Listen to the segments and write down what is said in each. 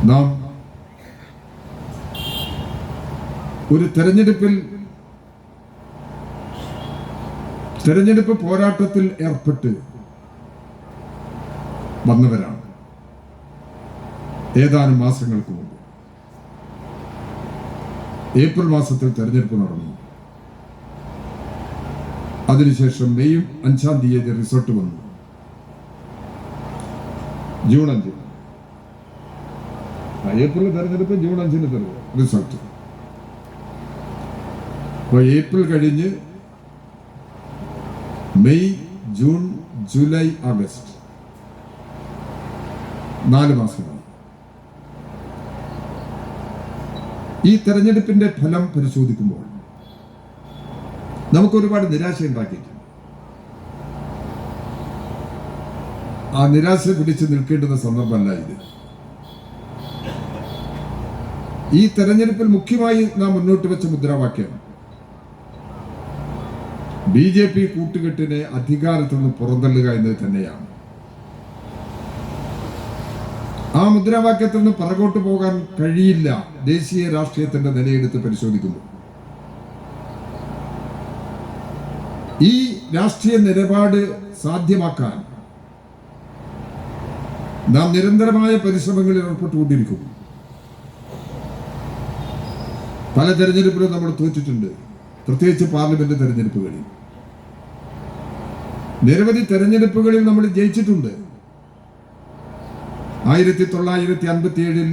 നാം ഒരു തെരഞ്ഞെടുപ്പ് പോരാട്ടത്തിൽ ഏർപ്പെട്ട് വന്നവരാണ്. ഏതാനും മാസങ്ങൾക്ക് മുമ്പ് ഏപ്രിൽ മാസത്തിൽ തെരഞ്ഞെടുപ്പ് നടന്നു. അതിനുശേഷം മെയ് 5-ാം തീയതി റിസൾട്ട് വന്നു. ജൂൺ 5 ഏപ്രിൽ തെരഞ്ഞെടുപ്പ്, ജൂൺ 5 റിസൾട്ട്. അപ്പോൾ ഏപ്രിൽ കഴിഞ്ഞ് മെയ്, ജൂൺ, ജൂലൈ, ആഗസ്റ്റ് 4 മാസമാണ്. ഈ തെരഞ്ഞെടുപ്പിന്റെ ഫലം പരിശോധിക്കുമ്പോൾ നമുക്ക് ഒരുപാട് നിരാശ ഉണ്ടാക്കിയിട്ടുണ്ട്. ആ നിരാശ പിടിച്ചു നിൽക്കേണ്ടുന്ന സന്ദർഭമല്ല ഇത്. ഈ തെരഞ്ഞെടുപ്പിൽ മുഖ്യമായി നാം മുന്നോട്ട് വെച്ച മുദ്രാവാക്യം BJP കൂട്ടുകെട്ടിനെ അധികാരത്തിൽ നിന്ന് പുറന്തള്ളുക എന്നത് തന്നെയാണ്. ആ മുദ്രാവാക്യത്തിൽ നിന്ന് പുറകോട്ട് പോകാൻ കഴിയില്ല. ദേശീയ രാഷ്ട്രീയത്തിന്റെ നിലയെടുത്ത് പരിശോധിക്കുന്നു. ഈ രാഷ്ട്രീയ നിലപാട് സാധ്യമാക്കാൻ നാം നിരന്തരമായ പരിശ്രമങ്ങളിൽ ഏർപ്പെട്ടുകൊണ്ടിരിക്കുന്നു. പല തെരഞ്ഞെടുപ്പിലും നമ്മൾ തോറ്റിട്ടുണ്ട്, പ്രത്യേകിച്ച് പാർലമെന്റ് തെരഞ്ഞെടുപ്പുകളിൽ. നിരവധി തെരഞ്ഞെടുപ്പുകളിൽ നമ്മൾ ജയിച്ചിട്ടുണ്ട്. 1957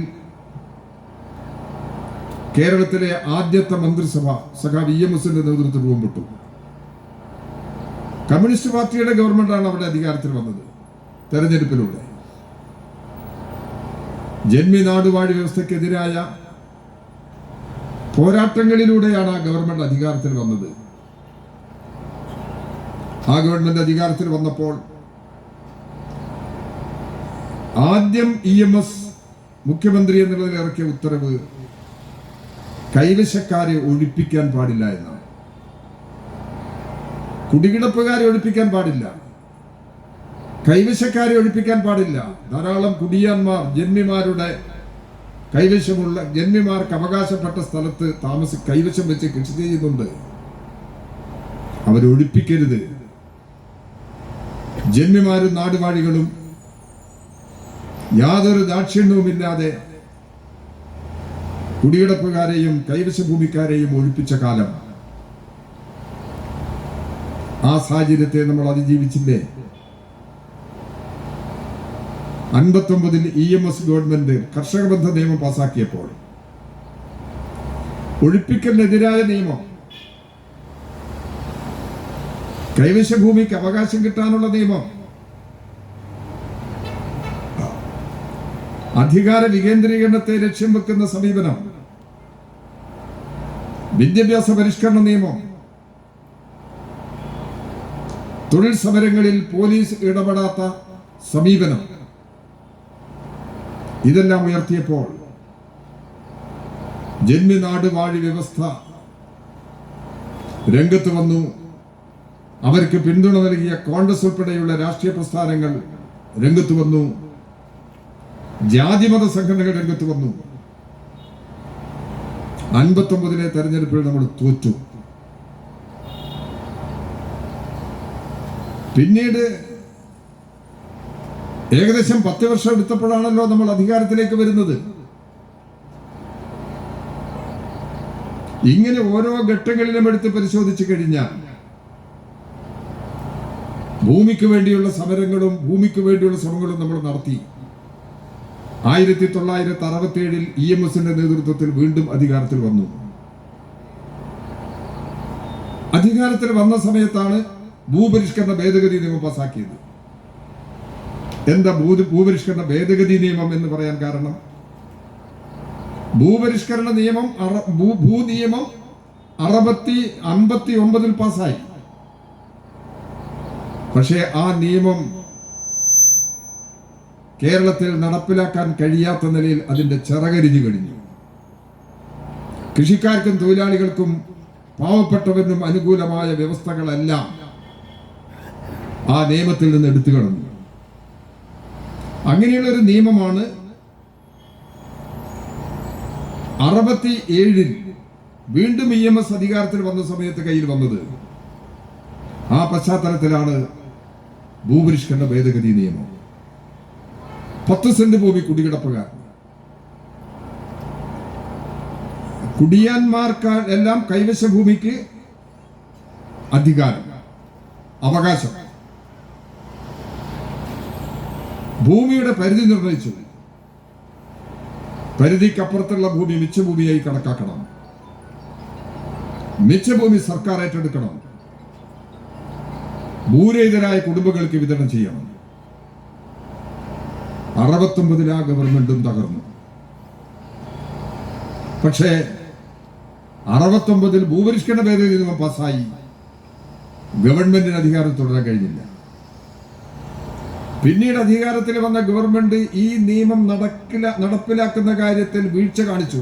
കേരളത്തിലെ ആദ്യത്തെ മന്ത്രിസഭ സഖാവ് EMSന്റെ നേതൃത്വത്തിൽ രൂപപ്പെട്ടു. കമ്മ്യൂണിസ്റ്റ് പാർട്ടിയുടെ ഗവൺമെന്റാണ് അവിടെ അധികാരത്തിൽ വന്നത് തെരഞ്ഞെടുപ്പിലൂടെ. ജന്മി നാടുവാഴി വ്യവസ്ഥക്കെതിരായ പോരാട്ടങ്ങളിലൂടെയാണ് ആ ഗവൺമെന്റ് അധികാരത്തിൽ വന്നത്. ആ ഗവൺമെന്റ് അധികാരത്തിൽ വന്നപ്പോൾ ആദ്യം EMS മുഖ്യമന്ത്രി എന്നുള്ളതിൽ ഇറക്കിയ ഉത്തരവ് കൈവശക്കാരെ ഒഴിപ്പിക്കാൻ പാടില്ല എന്നാണ്. കുടികിടപ്പുകാരെ ഒഴിപ്പിക്കാൻ പാടില്ല, കൈവശക്കാരെ ഒഴിപ്പിക്കാൻ പാടില്ല. ധാരാളം കുടിയാന്മാർ ജന്മിമാരുടെ കൈവശമുള്ള, ജന്മിമാർക്ക് അവകാശപ്പെട്ട സ്ഥലത്ത് കൈവശം വെച്ച് കൃഷി ചെയ്യുന്നുണ്ട്. അവരൊഴിപ്പിക്കരുത്. ജന്മിമാരും നാടുവാഴികളും യാതൊരു ദാക്ഷിണ്യവുമില്ലാതെ കുടികിടപ്പുകാരെയും കൈവശ ഭൂമിക്കാരെയും ഒഴിപ്പിച്ച കാലം. ആ സാഹചര്യത്തെ നമ്മൾ അതിജീവിച്ചില്ലേ? 59 EMS ഗവൺമെന്റ് കർഷക ബന്ധ നിയമം പാസാക്കിയപ്പോൾ ഒഴിപ്പിക്കലിനെതിരായ നിയമം, കൈവശ ഭൂമിക്ക് അവകാശം കിട്ടാനുള്ള നിയമം, അധികാര വികേന്ദ്രീകരണത്തെ ലക്ഷ്യം വെക്കുന്ന സമീപനം, വിദ്യാഭ്യാസ പരിഷ്കരണ നിയമം, തൊഴിൽ സമരങ്ങളിൽ പോലീസ് ഇടപെടാത്ത സമീപനം, ഇതെല്ലാം ഉയർത്തിയപ്പോൾ ജന്മി നാട് വാഴി വ്യവസ്ഥ രംഗത്ത് വന്നു. അവർക്ക് പിന്തുണ നൽകിയ കോൺഗ്രസ് ഉൾപ്പെടെയുള്ള രാഷ്ട്രീയ പ്രസ്ഥാനങ്ങൾ രംഗത്ത് വന്നു. ജാതിമത സംഘടനകൾ രംഗത്ത് വന്നു. 59 തെരഞ്ഞെടുപ്പിൽ നമ്മൾ തോറ്റു. പിന്നീട് ഏകദേശം 10 വർഷം എടുത്തപ്പോഴാണല്ലോ നമ്മൾ അധികാരത്തിലേക്ക് വരുന്നത്. ഇങ്ങനെ ഓരോ ഘട്ടങ്ങളിലും എടുത്ത് പരിശോധിച്ചു കഴിഞ്ഞാൽ ഭൂമിക്ക് വേണ്ടിയുള്ള സമരങ്ങളും ഭൂമിക്ക് വേണ്ടിയുള്ള ശ്രമങ്ങളും നമ്മൾ നടത്തി. 1967 EMSന്റെ നേതൃത്വത്തിൽ വീണ്ടും അധികാരത്തിൽ വന്നു. അധികാരത്തിൽ വന്ന സമയത്താണ് ഭൂപരിഷ്കരണ ഭേദഗതി നിയമം പാസാക്കിയത്. എന്താ ഭൂപരിഷ്കരണ ഭേദഗതി നിയമം എന്ന് പറയാൻ കാരണം? ഭൂപരിഷ്കരണ നിയമം ഭൂനിയമം 59 പാസ്സായി. പക്ഷേ ആ നിയമം കേരളത്തിൽ നടപ്പിലാക്കാൻ കഴിയാത്ത നിലയിൽ അതിന്റെ ചിറകരിഞ്ഞു കഴിഞ്ഞു. കൃഷിക്കാർക്കും തൊഴിലാളികൾക്കും പാവപ്പെട്ടവനും അനുകൂലമായ വ്യവസ്ഥകളെല്ലാം ആ നിയമത്തിൽ നിന്ന് എടുത്തു കളഞ്ഞു. അങ്ങനെയുള്ള ഒരു നിയമമാണ് 67 വീണ്ടും EMS അധികാരത്തിൽ വന്ന സമയത്ത് കയ്യിൽ വന്നത്. ആ പശ്ചാത്തലത്തിലാണ് ഭൂപരിഷ്കരണ ഭേദഗതി നിയമം. 10 സെന്റ് ഭൂമി കുടികിടപ്പുകാർ, കുടിയാന്മാർക്ക് എല്ലാം കൈവശ ഭൂമിക്ക് അധികാരം, അവകാശം. ഭൂമിയുടെ പരിധി നിർണയിച്ചു. പരിധിക്കപ്പുറത്തുള്ള ഭൂമി മിച്ചഭൂമിയായി കണക്കാക്കണം. മിച്ചഭൂമി സർക്കാർ ഏറ്റെടുക്കണം. ഭൂരഹിതരായ കുടുംബങ്ങൾക്ക് വിതരണം ചെയ്യണം. 69 ആ ഗവൺമെന്റും തകർന്നു. പക്ഷേ 69 ഭൂപരിഷ്കരണ ഭേദഗതി നിയമം പാസ്സായി. ഗവൺമെന്റിന് അധികാരം തുടരാൻ കഴിഞ്ഞില്ല. പിന്നീട് അധികാരത്തിൽ വന്ന ഗവൺമെന്റ് ഈ നിയമം നടപ്പിലാക്കുന്ന കാര്യത്തിൽ വീഴ്ച കാണിച്ചു.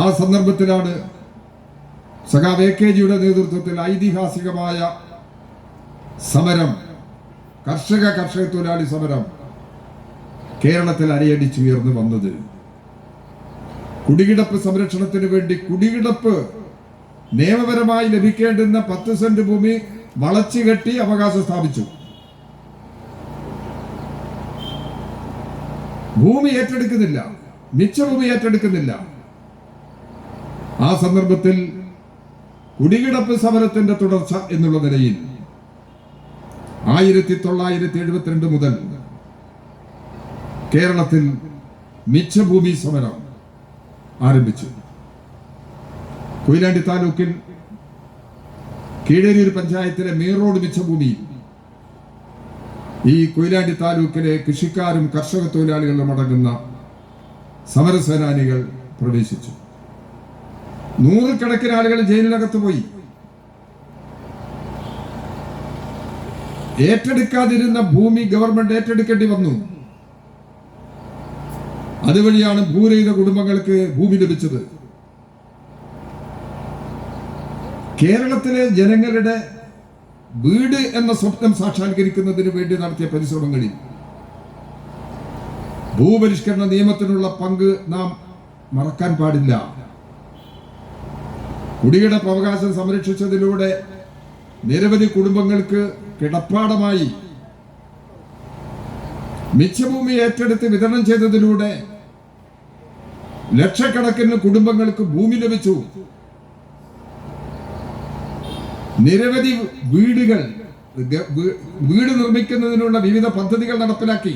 ആ സന്ദർഭത്തിലാണ് സഖാവ് AKജിയുടെ നേതൃത്വത്തിൽ ഐതിഹാസികമായ സമരം, കർഷക തൊഴിലാളി സമരം കേരളത്തിൽ അരയടിച്ചുയർന്നു വന്നത്. കുടികിടപ്പ് സംരക്ഷണത്തിന് വേണ്ടി കുടികിടപ്പ് നിയമപരമായി ലഭിക്കേണ്ടുന്ന 10 സെന്റ് ഭൂമി വളച്ചു കെട്ടി അവകാശം സ്ഥാപിച്ചു. ഭൂമി ഏറ്റെടുക്കുന്നില്ല, മിച്ചഭൂമി ഏറ്റെടുക്കുന്നില്ല. ആ സന്ദർഭത്തിൽ കുടികിടപ്പ് സമരത്തിന്റെ തുടർച്ച എന്നുള്ള നിലയിൽ 1972 മുതൽ കേരളത്തിൽ മിച്ചഭൂമി സമരം ആരംഭിച്ചു. കൊയിലാണ്ടി താലൂക്കിൽ കീഴരിയൂർ പഞ്ചായത്തിലെ മേറോഡ് മിച്ചഭൂമി ഈ കൊയിലാണ്ടി താലൂക്കിലെ കൃഷിക്കാരും കർഷക തൊഴിലാളികളും അടങ്ങുന്ന സമരസേനാനികൾ പ്രവേശിച്ചു. 100 കണക്കിന് ആളുകൾ ജയിലിനകത്ത് പോയി. ഏറ്റെടുക്കാതിരുന്ന ഭൂമി ഗവൺമെന്റ് ഏറ്റെടുക്കേണ്ടി വന്നു. അതുവഴിയാണ് ഭൂരഹിത കുടുംബങ്ങൾക്ക് ഭൂമി ലഭിച്ചത്. കേരളത്തിലെ ജനങ്ങളുടെ വീട് എന്ന സ്വപ്നം സാക്ഷാത്കരിക്കുന്നതിന് വേണ്ടി നടത്തിയ പരിശ്രമങ്ങളിൽ ഭൂപരിഷ്കരണ നിയമത്തിനുള്ള പങ്ക് നാം മറക്കാൻ പാടില്ല. കുടികിടപ്പ് അവകാശം സംരക്ഷിച്ചതിലൂടെ നിരവധി കുടുംബങ്ങൾക്ക് കിടപ്പാടമായി. മിച്ചഭൂമി ഏറ്റെടുത്ത് വിതരണം ചെയ്തതിലൂടെ ലക്ഷക്കണക്കിന് കുടുംബങ്ങൾക്ക് ഭൂമി ലഭിച്ചു. നിരവധി വീട് നിർമ്മിക്കുന്നതിനുള്ള വിവിധ പദ്ധതികൾ നടപ്പിലാക്കി.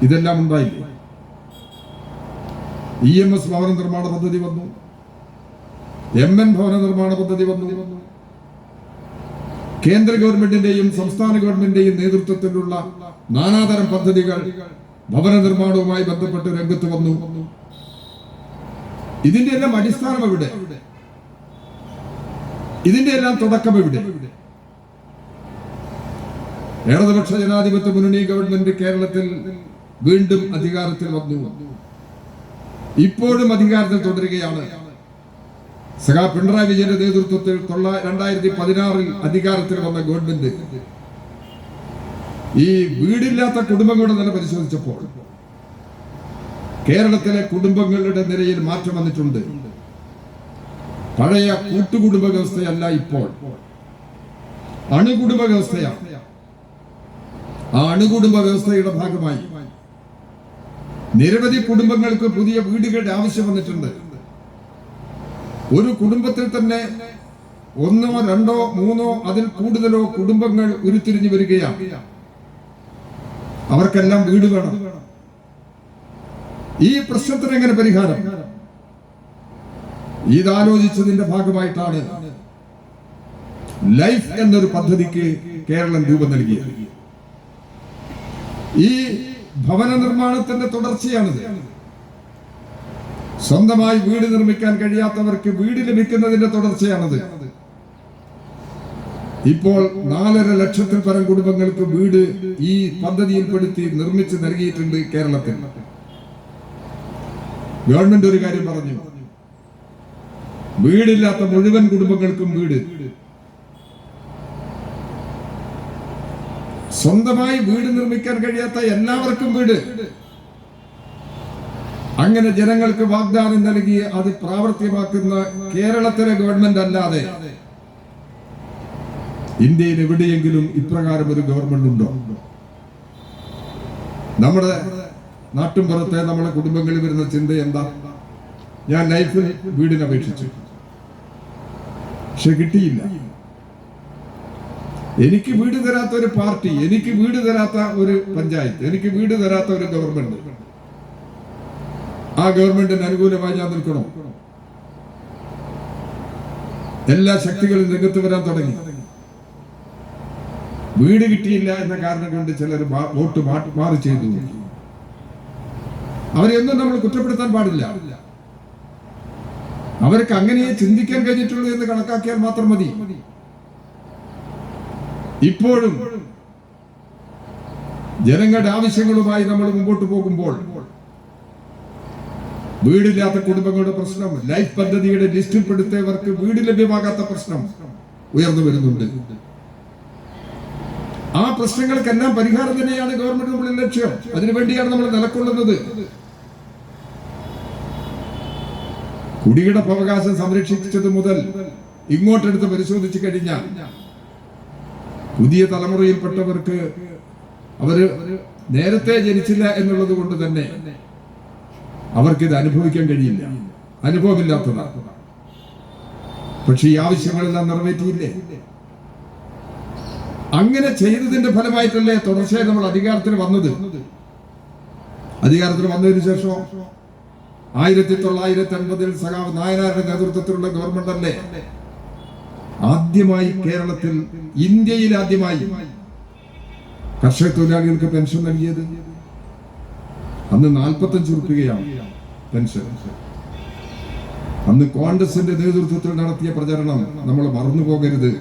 ഇതെല്ലാം ഉണ്ടായില്ലേ? EMS ഭവന നിർമ്മാണ പദ്ധതി വന്നു, MN ഭവന നിർമ്മാണ പദ്ധതി വന്നു. കേന്ദ്ര ഗവൺമെന്റിന്റെയും സംസ്ഥാന ഗവൺമെന്റിന്റെയും നേതൃത്വത്തിലുള്ള നാനാതരം പദ്ധതികൾ ഭവന നിർമ്മാണവുമായി ബന്ധപ്പെട്ട് രംഗത്ത് വന്നു. ഇതിന്റെ എല്ലാം അടിസ്ഥാനം എവിടെ? ഇതിന്റെ എല്ലാം തുടക്കം എവിടെ? ഇടതുപക്ഷ ജനാധിപത്യ മുന്നണി ഗവൺമെന്റ് കേരളത്തിൽ വീണ്ടും അധികാരത്തിൽ വന്നു. ഇപ്പോഴും അധികാരത്തിൽ തുടരുകയാണ്. സഖാ പിണറായി വിജയന്റെ നേതൃത്വത്തിൽ 2016 അധികാരത്തിൽ വന്ന ഗവൺമെന്റ് ഈ വീടില്ലാത്ത കുടുംബങ്ങളുടെ നില പരിശോധിച്ചപ്പോൾ കേരളത്തിലെ കുടുംബങ്ങളുടെ നിലയിൽ മാറ്റം വന്നിട്ടുണ്ട്. പഴയ കൂട്ടുകുടുംബ വ്യവസ്ഥയല്ല, ഇപ്പോൾ അണുകുടുംബ വ്യവസ്ഥയാണ്. ആ അണുകുടുംബ വ്യവസ്ഥയുടെ ഭാഗമായി നിരവധി കുടുംബങ്ങൾക്ക് പുതിയ വീടുകളുടെ ആവശ്യം വന്നിട്ടുണ്ട്. ഒരു കുടുംബത്തിൽ തന്നെ 1, 2, 3 അതിൽ കൂടുതലോ കുടുംബങ്ങൾ ഉരുത്തിരിഞ്ഞു വരികയാണ്. അവർക്കെല്ലാം വീട് വേണം. ഈ പ്രശ്നത്തിന് എങ്ങനെ പരിഹാരം? ഇതാലോചിച്ചതിന്റെ ഭാഗമായിട്ടാണ് ലൈഫ് എന്നൊരു പദ്ധതിക്ക് കേരളം രൂപം നൽകിയത്. ഈ ഭവന നിർമ്മാണത്തിന്റെ തുടർച്ചയാണിത്. സ്വന്തമായി വീട് നിർമ്മിക്കാൻ കഴിയാത്തവർക്ക് വീട് ലഭിക്കുന്നതിന്റെ തുടർച്ചയാണത്. ഇപ്പോൾ 4.5 ലക്ഷത്തിൽ പരം കുടുംബങ്ങൾക്ക് വീട് ഈ പദ്ധതിയിൽപ്പെടുത്തി നിർമ്മിച്ച് നൽകിയിട്ടുണ്ട് കേരളത്തിൽ. ഗവൺമെന്റ് ഒരു കാര്യം പറഞ്ഞു, വീടില്ലാത്ത മുഴുവൻ കുടുംബങ്ങൾക്കും വീട്. സ്വന്തമായി വീട് നിർമ്മിക്കാൻ കഴിയാത്ത എല്ലാവർക്കും വീട്. അങ്ങനെ ജനങ്ങൾക്ക് വാഗ്ദാനം നൽകി അത് പ്രാവർത്തികമാക്കുന്ന കേരളത്തിലെ ഗവൺമെന്റ് അല്ലാതെ ഇന്ത്യയിൽ എവിടെയെങ്കിലും ഇപ്രകാരം ഒരു ഗവൺമെന്റ് ഉണ്ടോ? നമ്മുടെ നാട്ടുംപുറത്തെ നമ്മുടെ കുടുംബങ്ങളിൽ വരുന്ന ചിന്ത എന്താ? ഞാൻ ലൈഫിൽ വീടിന് അപേക്ഷിച്ചു, പക്ഷെ കിട്ടിയില്ല. എനിക്ക് വീട് തരാത്ത ഒരു പാർട്ടി, എനിക്ക് വീട് തരാത്ത ഒരു പഞ്ചായത്ത്, എനിക്ക് വീട് തരാത്ത ഒരു ഗവൺമെന്റ്, ആ ഗവൺമെന്റിന് അനുകൂലമായി ഞാൻ നിൽക്കണോ? എല്ലാ ശക്തികളും രംഗത്ത് വരാൻ തുടങ്ങി. വീട് കിട്ടിയില്ല എന്ന കാരണം കൊണ്ട് ചിലർ വോട്ട് മാറി ചെയ്തു. അവരെയൊന്നും നമ്മൾ കുറ്റപ്പെടുത്താൻ പാടില്ല. അവർക്ക് അങ്ങനെയേ ചിന്തിക്കാൻ കഴിഞ്ഞിട്ടുള്ളൂ എന്ന് കണക്കാക്കിയാൽ മാത്രം മതി. ഇപ്പോഴും ജനങ്ങളുടെ ആവശ്യങ്ങളുമായി നമ്മൾ മുമ്പോട്ട് പോകുമ്പോൾ വീടില്ലാത്ത കുടുംബങ്ങളുടെ പ്രശ്നം, ലൈഫ് പദ്ധതിയുടെ ലിസ്റ്റിൽപ്പെടുത്തിയവർക്ക് വീട് ലഭ്യമാകാത്ത പ്രശ്നം ഉയർന്നു വരുന്നുണ്ട്. ആ പ്രശ്നങ്ങൾക്കെല്ലാം പരിഹാരം തന്നെയാണ് ഗവൺമെന്റ് മുമ്പിൽ ലക്ഷ്യം. അതിനുവേണ്ടിയാണ് നമ്മൾ നിലകൊള്ളുന്നത്. കുടിയുടെ അവകാശം സംരക്ഷിച്ചത് മുതൽ ഇങ്ങോട്ടെടുത്ത് പരിശോധിച്ചു കഴിഞ്ഞാൽ പുതിയ തലമുറയിൽപ്പെട്ടവർക്ക് അവര് നേരത്തെ ജനിച്ചില്ല എന്നുള്ളത് കൊണ്ട് തന്നെ അവർക്കിത് അനുഭവിക്കാൻ കഴിയില്ല, അനുഭവമില്ലാത്തതാണ്. പക്ഷെ ഈ ആവശ്യങ്ങളെല്ലാം നിറവേറ്റിയില്ലേ? അങ്ങനെ ചെയ്തതിന്റെ ഫലമായിട്ടല്ലേ തുടർച്ചയായി നമ്മൾ അധികാരത്തിൽ വന്നത്. അധികാരത്തിൽ വന്നതിന് ശേഷം 1980 സഖാവ് നായനാരുടെ നേതൃത്വത്തിലുള്ള ഗവൺമെന്റ് അല്ലേ ആദ്യമായി കേരളത്തിൽ, ഇന്ത്യയിൽ ആദ്യമായി കർഷക തൊഴിലാളികൾക്ക് പെൻഷൻ നൽകിയത്. അന്ന് 45 രൂപയാണ് പെൻഷൻ. അന്ന് കോൺഗ്രസിന്റെ നേതൃത്വത്തിൽ നടത്തിയ പ്രചരണം നമ്മൾ മറന്നു പോകരുത്.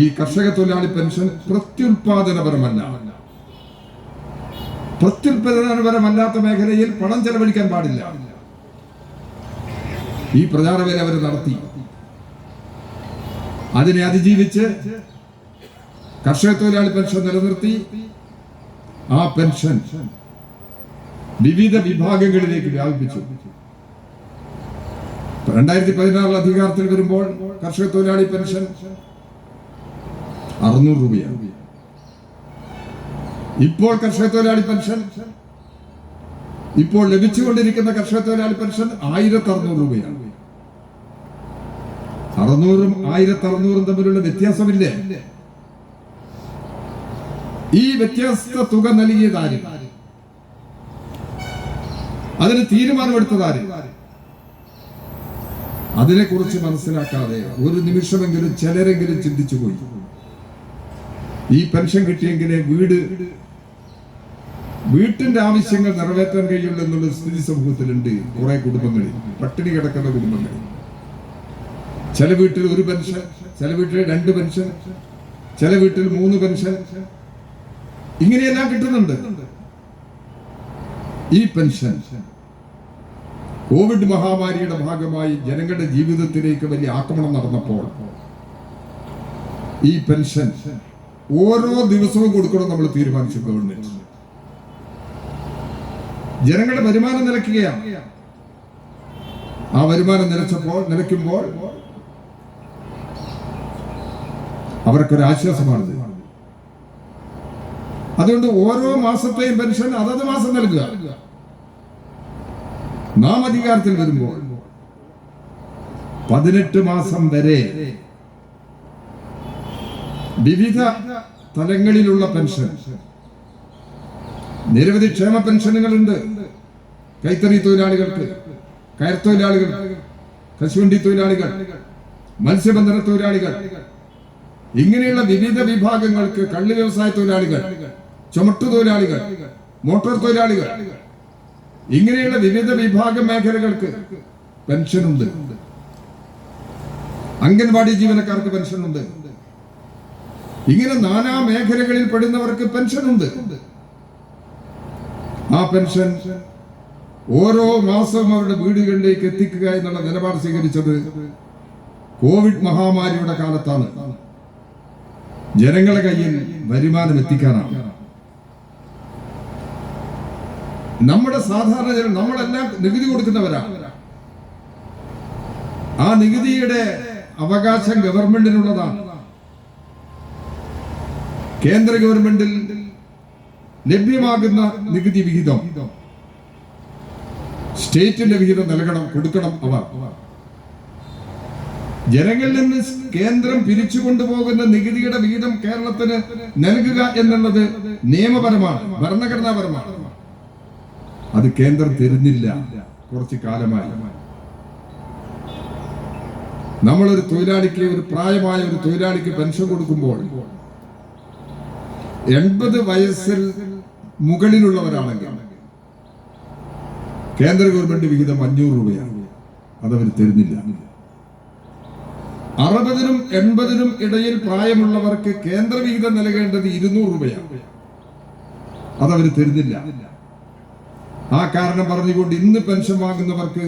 ഈ കർഷക തൊഴിലാളി പെൻഷൻ പ്രത്യുൽപാദനപരമല്ല. പ്രത്യുൽപാദനപരമല്ലാത്ത മേഖലയിൽ പണം ചെലവഴിക്കാൻ പാടില്ല. ഈ പ്രചാരവേല അവർ നടത്തി. അതിനെ അതിജീവിച്ച് കർഷക തൊഴിലാളി പെൻഷൻ നിലനിർത്തി. ആ പെൻഷൻ വിവിധ വിഭാഗങ്ങളിലേക്ക് വ്യാപിപ്പിച്ചു. 2016 അധികാരത്തിൽ വരുമ്പോൾ കർഷക തൊഴിലാളി പെൻഷൻ 600 രൂപയാണ്. ഇപ്പോൾ കർഷക തൊഴിലാളി പെൻഷൻ, ഇപ്പോൾ ലഭിച്ചുകൊണ്ടിരിക്കുന്ന കർഷക തൊഴിലാളി പെൻഷൻ 1600 രൂപയാണ്. 600ഉം 1600ഉം തമ്മിലുള്ള വ്യത്യാസമില്ലേ? ഈ വ്യത്യസ്ത തുക നൽകിയതാര്? അതിന് തീരുമാനമെടുത്തതാര്? അതിനെക്കുറിച്ച് മനസ്സിലാക്കാതെ ഒരു നിമിഷമെങ്കിലും ചിലരെങ്കിലും ചിന്തിച്ചു പോയി, ഈ പെൻഷൻ കിട്ടിയെങ്കിലേ വീട്ടിന്റെ ആവശ്യങ്ങൾ നിറവേറ്റാൻ കഴിയുള്ളൂ എന്നുള്ള സ്ഥിതി സമൂഹത്തിലുണ്ട്. കുറെ കുടുംബങ്ങളിൽ, പട്ടിണി കിടക്കുന്ന കുടുംബങ്ങളിൽ. ചില വീട്ടിൽ 1 പെൻഷൻ, ചില വീട്ടിൽ 2 പെൻഷൻ, ചില വീട്ടിൽ 3 പെൻഷൻ, ഇങ്ങനെയെല്ലാം കിട്ടുന്നുണ്ട്. ഈ പെൻഷൻ കോവിഡ് മഹാമാരിയുടെ ഭാഗമായി ജനങ്ങളുടെ ജീവിതത്തിലേക്ക് വലിയ ആക്രമണം നടന്നപ്പോൾ ഈ പെൻഷൻ ഓരോ ദിവസവും കൊടുക്കണം നമ്മൾ തീരുമാനിച്ചു. ഗവൺമെന്റ് ജനങ്ങളുടെ വരുമാനം നിലയ്ക്കുകയാണ്. ആ വരുമാനം നിലയ്ക്കുമ്പോൾ അവർക്കൊരാശ്വാസമാണിത്. അതുകൊണ്ട് ഓരോ മാസത്തെയും പെൻഷൻ അതത് മാസം നൽകുക. നാം അധികാരത്തിൽ വരുമ്പോൾ 18 മാസം വരെ വിവിധ തലങ്ങളിലുള്ള പെൻഷൻ, നിരവധി ക്ഷേമ പെൻഷനുകളുണ്ട്. കൈത്തറി തൊഴിലാളികൾക്ക്, കയർ തൊഴിലാളികൾ, കശുവണ്ടി തൊഴിലാളികൾ, മത്സ്യബന്ധന തൊഴിലാളികൾ, ഇങ്ങനെയുള്ള വിവിധ വിഭാഗങ്ങൾക്ക്, കള്ള് വ്യവസായ തൊഴിലാളികൾ, ചുമട്ടു തൊഴിലാളികൾ, മോട്ടോർ തൊഴിലാളികൾ, ഇങ്ങനെയുള്ള വിവിധ വിഭാഗ മേഖലകൾക്ക് പെൻഷനുണ്ട്. അംഗൻവാടി ജീവനക്കാർക്ക് പെൻഷനുണ്ട്. ഇങ്ങനെ നാനാ മേഖലകളിൽ പെടുന്നവർക്ക് പെൻഷനുണ്ട്. ആ പെൻഷൻ ഓരോ മാസവും അവരുടെ വീടുകളിലേക്ക് എത്തിക്കുക എന്നുള്ള നിലപാട് സ്വീകരിച്ചത് കോവിഡ് മഹാമാരിയുടെ കാലത്താണ്. ജനങ്ങളുടെ കയ്യിൽ വരുമാനം എത്തിക്കാനാണ്. നമ്മുടെ സാധാരണ ജനം നമ്മളെല്ലാം നികുതി കൊടുക്കുന്നവരാണ്. ആ നികുതിയുടെ അവകാശം ഗവൺമെന്റിനുള്ളതാണ്. കേന്ദ്ര ഗവൺമെന്റിൽ ലഭ്യമാകുന്ന നികുതി വിഹിതം സ്റ്റേറ്റിന്റെ വിഹിതം കൊടുക്കണം. അവർ ജനങ്ങളിൽ നിന്ന് കേന്ദ്രം പിരിച്ചുകൊണ്ടുപോകുന്ന നികുതിയുടെ വിഹിതം കേരളത്തിന് നൽകുക എന്നുള്ളത് നിയമപരമാണ്, ഭരണഘടനാപരമാണ്. അത് കേന്ദ്രം തരുന്നില്ല കുറച്ചു കാലമായി. നമ്മളൊരു തൊഴിലാളിക്ക്, ഒരു പ്രായമായ ഒരു തൊഴിലാളിക്ക് പെൻഷൻ കൊടുക്കുമ്പോൾ 80 വയസ്സിൽ മുകളിലുള്ളവരാണെങ്കിൽ കേന്ദ്ര ഗവൺമെന്റ് വിഹിതം 500 രൂപയാണ്. അതവർ തരുന്നില്ല. 60-നും 80-നും ഇടയിൽ പ്രായമുള്ളവർക്ക് കേന്ദ്ര വിഹിതം നൽകേണ്ടത് 200 രൂപയാണ്. അതവർ തരുന്നില്ല. ആ കാരണം പറഞ്ഞുകൊണ്ട് ഇന്ന് പെൻഷൻ വാങ്ങുന്നവർക്ക്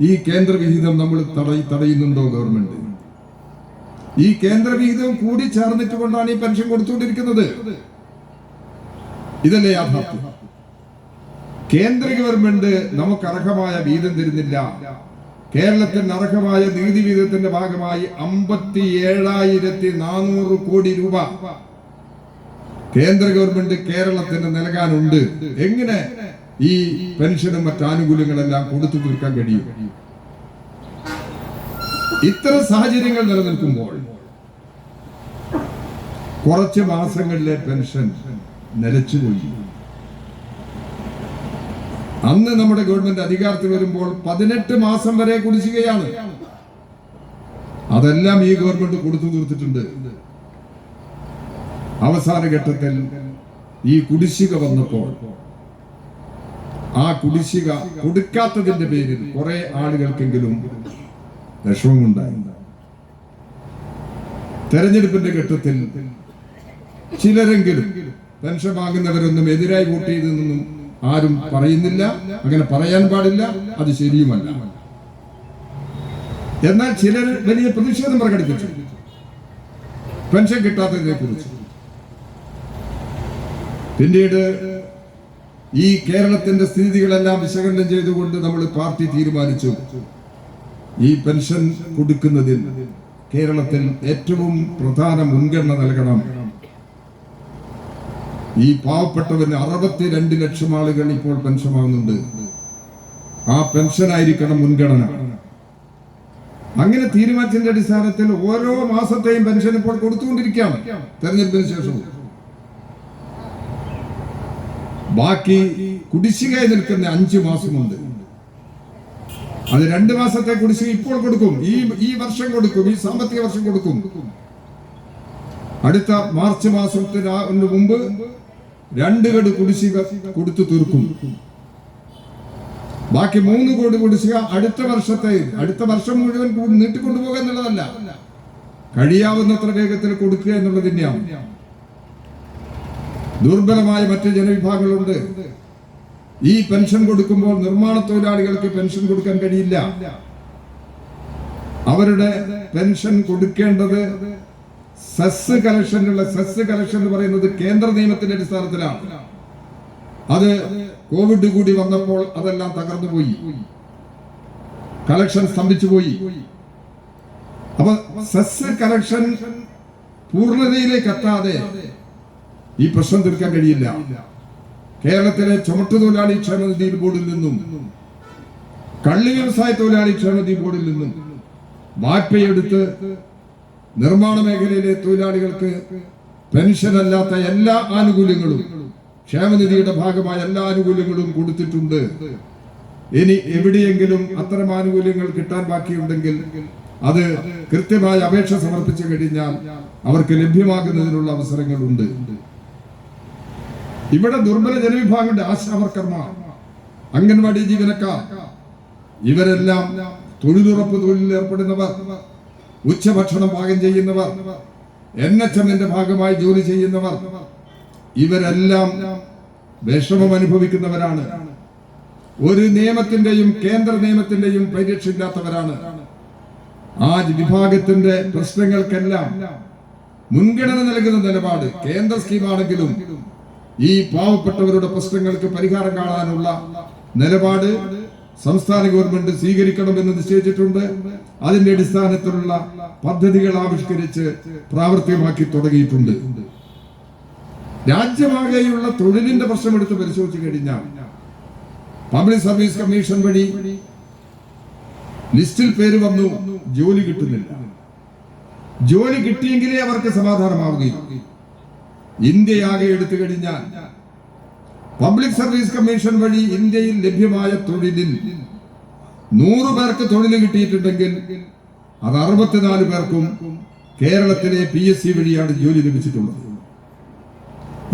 ഈ കേന്ദ്ര വിഹിതം നമ്മൾ തടയുന്നുണ്ടോ ഗവൺമെന്റ്? ഈ കേന്ദ്ര വിഹിതം കൂടി ചേർന്നിട്ട് കൊണ്ടാണ് ഈ പെൻഷൻ കൊടുത്തുകൊണ്ടിരിക്കുന്നത്. ഇതല്ലേ യാഥാർത്ഥ്യം? കേന്ദ്ര ഗവൺമെന്റ് നമുക്ക് അർഹമായ വീതം തരുന്നില്ല. കേരളത്തിന് അർഹമായ നികുതി വീതത്തിന്റെ ഭാഗമായി 57,400 കോടി രൂപ കേന്ദ്ര ഗവൺമെന്റ് കേരളത്തിന് നൽകാനുണ്ട്. എങ്ങനെ ഈ പെൻഷനും മറ്റ് ആനുകൂല്യങ്ങളെല്ലാം കൊടുത്തു തീർക്കാൻ കഴിയും? ഇത്തരം സാഹചര്യങ്ങൾ നിലനിൽക്കുമ്പോൾ കുറച്ച് മാസങ്ങളിലെ പെൻഷൻ നിലച്ചുപോയി. അന്ന് നമ്മുടെ ഗവൺമെന്റ് അധികാരത്തിൽ വരുമ്പോൾ 18 മാസം വരെ കുടിശ്ശികയാണ്. അതെല്ലാം ഈ ഗവൺമെന്റ് കൊടുത്തു തീർത്തിട്ടുണ്ട്. അവസാന ഘട്ടത്തിൽ ഈ കുടിശ്ശിക വന്നപ്പോൾ ആ കുടിശ്ശിക കൊടുക്കാത്തതിന്റെ പേരിൽ കുറെ ആളുകൾക്കെങ്കിലും വിഷമമുണ്ടായി. തെരഞ്ഞെടുപ്പിന്റെ ഘട്ടത്തിൽ ചിലരെങ്കിലും പെൻഷൻ വാങ്ങുന്നവരൊന്നും എതിരായി വോട്ട് ചെയ്തെന്നും ആരും പറയുന്നില്ല. അങ്ങനെ പറയാൻ പാടില്ല, അത് ശരിയുമല്ല. എന്നാൽ ചിലർ വലിയ പ്രതിഷേധം പ്രകടിപ്പിച്ചു പെൻഷൻ കിട്ടാത്തതിനെ കുറിച്ച്. പിന്നീട് ഈ കേരളത്തിന്റെ സ്ഥിതികളെല്ലാം വിശകലനം ചെയ്തുകൊണ്ട് നമ്മൾ പാർട്ടി തീരുമാനിച്ചു, ഈ പെൻഷൻ കൊടുക്കുന്നതിൽ കേരളത്തിൽ ഏറ്റവും പ്രധാന മുൻഗണന നൽകണം. ഈ പാവപ്പെട്ടവന് 62 ലക്ഷം ആളുകൾ ഇപ്പോൾ പെൻഷൻ വാങ്ങുന്നുണ്ട്. ആ പെൻഷൻ ആയിരിക്കണം മുൻഗണന. അങ്ങനെ തീരുമാനത്തിന്റെ അടിസ്ഥാനത്തിൽ ഓരോ മാസത്തെയും പെൻഷൻ ഇപ്പോൾ കൊടുത്തുകൊണ്ടിരിക്കുകയാണ് തെരഞ്ഞെടുപ്പിന് ശേഷം. ബാക്കി കുടിശ്ശികയായി നിൽക്കുന്ന 5 മാസമുണ്ട്. അത് 2 മാസത്തെ കുടിശ്ശിക ഇപ്പോൾ കൊടുക്കും. ഈ വർഷം കൊടുക്കും, ഈ സാമ്പത്തിക വർഷം കൊടുക്കും. അടുത്ത മാർച്ച് മാസത്തിന് മുമ്പ് 2 ഗഡു കുടിശ്ശിക കൊടുത്തു തീർക്കും. ബാക്കി 3 കോടി കുടിശ്ശിക അടുത്ത വർഷം മുഴുവൻ നീട്ടിക്കൊണ്ടുപോകുക എന്നുള്ളതല്ല, കഴിയാവുന്നത്ര വേഗത്തിൽ കൊടുക്കുക എന്നുള്ളത് തന്നെയാണ്. ദുർബലമായ മറ്റ് ജനവിഭാഗങ്ങളുണ്ട്. ഈ പെൻഷൻ കൊടുക്കുമ്പോൾ നിർമ്മാണ തൊഴിലാളികൾക്ക് പെൻഷൻ കൊടുക്കാൻ കഴിയില്ല. അവരുടെ പെൻഷൻ കൊടുക്കേണ്ടത് സെസ് കളക്ഷൻ എന്ന് പറയുന്നത് കേന്ദ്ര നിയമത്തിന്റെ അടിസ്ഥാനത്തിലാണ്. അത് കോവിഡ് കൂടി വന്നപ്പോൾ അതെല്ലാം തകർന്നുപോയി, കളക്ഷൻ സ്തംഭിച്ചുപോയി. അപ്പൊ സെസ് കളക്ഷൻ പൂർണ്ണതയിലേക്ക് എത്താതെ ഈ പ്രശ്നം തീർക്കാൻ കഴിയില്ല. കേരളത്തിലെ ചുമട്ടുതൊഴിലാളി ക്ഷേമനിധി ബോർഡിൽ നിന്നും കള്ളി വ്യവസായ തൊഴിലാളി ക്ഷേമനിധി ബോർഡിൽ നിന്നും വായ്പയെടുത്ത് നിർമ്മാണ മേഖലയിലെ തൊഴിലാളികൾക്ക് പെൻഷൻ അല്ലാത്ത എല്ലാ ആനുകൂല്യങ്ങളും, ക്ഷേമനിധിയുടെ ഭാഗമായ എല്ലാ ആനുകൂല്യങ്ങളും കൊടുത്തിട്ടുണ്ട്. ഇനി എവിടെയെങ്കിലും അത്തരം ആനുകൂല്യങ്ങൾ കിട്ടാൻ ബാക്കിയുണ്ടെങ്കിൽ അത് കൃത്യമായ അപേക്ഷ സമർപ്പിച്ചു കഴിഞ്ഞാൽ അവർക്ക് ലഭ്യമാകുന്നതിനുള്ള അവസരങ്ങളുണ്ട്. ഇവിടെ ദുർബല ജനവിഭാഗങ്ങളുടെ ആശാവർക്കർമാർ, അംഗൻവാടി ജീവനക്കാർ, ഇവരെല്ലാം തൊഴിലുറപ്പ് തൊഴിലിൽ ഏർപ്പെടുന്നവർ, ഉച്ചഭക്ഷണം പാകം ചെയ്യുന്നവർ, NHMന്റെ ഭാഗമായി ജോലി ചെയ്യുന്നവർ, ഇവരെല്ലാം വിഷമം അനുഭവിക്കുന്നവരാണ്. ഒരു നിയമത്തിന്റെയും കേന്ദ്ര നിയമത്തിന്റെയും പരിരക്ഷയില്ലാത്തവരാണ്. ആ വിഭാഗത്തിന്റെ പ്രശ്നങ്ങൾക്കെല്ലാം മുൻഗണന നൽകുന്ന നിലപാട് കേന്ദ്ര സ്കീമാണെങ്കിലും ഈ പാവപ്പെട്ടവരുടെ പ്രശ്നങ്ങൾക്ക് പരിഹാരം കാണാനുള്ള നിലപാട് സംസ്ഥാന ഗവൺമെന്റ് സ്വീകരിക്കണമെന്ന് നിശ്ചയിച്ചിട്ടുണ്ട്. അതിന്റെ അടിസ്ഥാനത്തിലുള്ള പദ്ധതികൾ ആവിഷ്കരിച്ച് പ്രാവർത്തികമാക്കി തുടങ്ങിയിട്ടുണ്ട്. രാജ്യമാകെയുള്ള തൊഴിലിന്റെ പ്രശ്നം എടുത്ത് പരിശോധിച്ചു കഴിഞ്ഞാൽ പബ്ലിക് സർവീസ് കമ്മീഷൻ വഴി ലിസ്റ്റിൽ പേര് വന്നു, ജോലി കിട്ടുന്നില്ല. ജോലി കിട്ടിയെങ്കിലേ അവർക്ക് സമാധാനമാവുകയും. ഇന്ത്യയാകെ എടുത്തു കഴിഞ്ഞാൽ പബ്ലിക് സർവീസ് കമ്മീഷൻ വഴി ഇന്ത്യയിൽ ലഭ്യമായ തൊഴിലിൽ 100 പേർക്ക് തൊഴിൽ കിട്ടിയിട്ടുണ്ടെങ്കിൽ അത് 64 പേർക്കും കേരളത്തിലെ PSC വഴിയാണ് ജോലി ലഭിച്ചിട്ടുള്ളത്.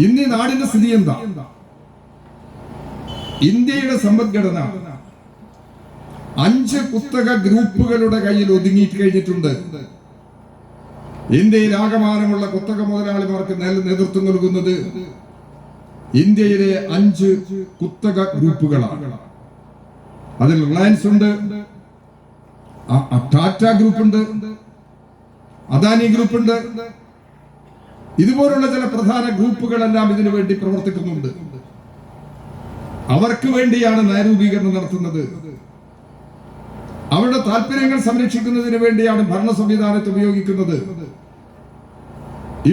ഇന്ന് ഈ നാടിന്റെ സ്ഥിതി എന്താ? ഇന്ത്യയുടെ സമ്പദ്ഘടന 5 കുത്തക ഗ്രൂപ്പുകളുടെ കയ്യിൽ ഒതുങ്ങി കഴിഞ്ഞിട്ടുണ്ട്. ഇന്ത്യയിൽ ആകമാനമുള്ള കുത്തക മുതലാളിമാർക്ക് നേതൃത്വം നൽകുന്നത് ഇന്ത്യയിലെ 5 കുത്തക ഗ്രൂപ്പുകളാണ്. അതിൽ റിലയൻസ് ഉണ്ട്, ടാറ്റ ഗ്രൂപ്പ് ഉണ്ട്, അദാനി ഗ്രൂപ്പ് ഉണ്ട്. ഇതുപോലുള്ള ചില പ്രധാന ഗ്രൂപ്പുകളെല്ലാം ഇതിനു വേണ്ടി പ്രവർത്തിക്കുന്നുണ്ട്. അവർക്ക് വേണ്ടിയാണ് നയരൂപീകരണം നടത്തുന്നത്. അവരുടെ താല്പര്യങ്ങൾ സംരക്ഷിക്കുന്നതിന് വേണ്ടിയാണ് ഭരണ സംവിധാനത്തെ ഉപയോഗിക്കുന്നത്.